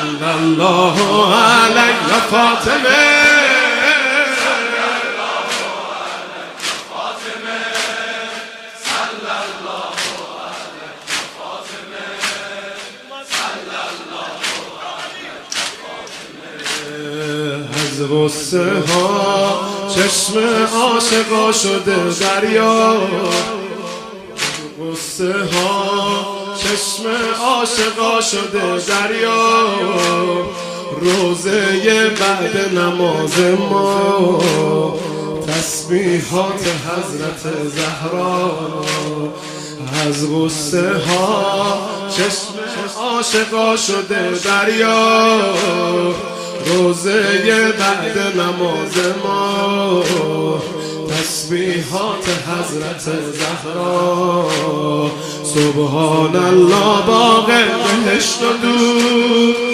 صلی الله علیه فاطمه از غصه ها چشم عاشقا شده دریا، غصه ها چشم عاشقا شده دریا. روزه بعد نماز ما تسبیحات حضرت زهرا. از غصه ها چشم عاشقا شده دریا، روزه بعد نماز ما تسبیحات حضرت زهرا. سبحان الله باغ بهشت و دور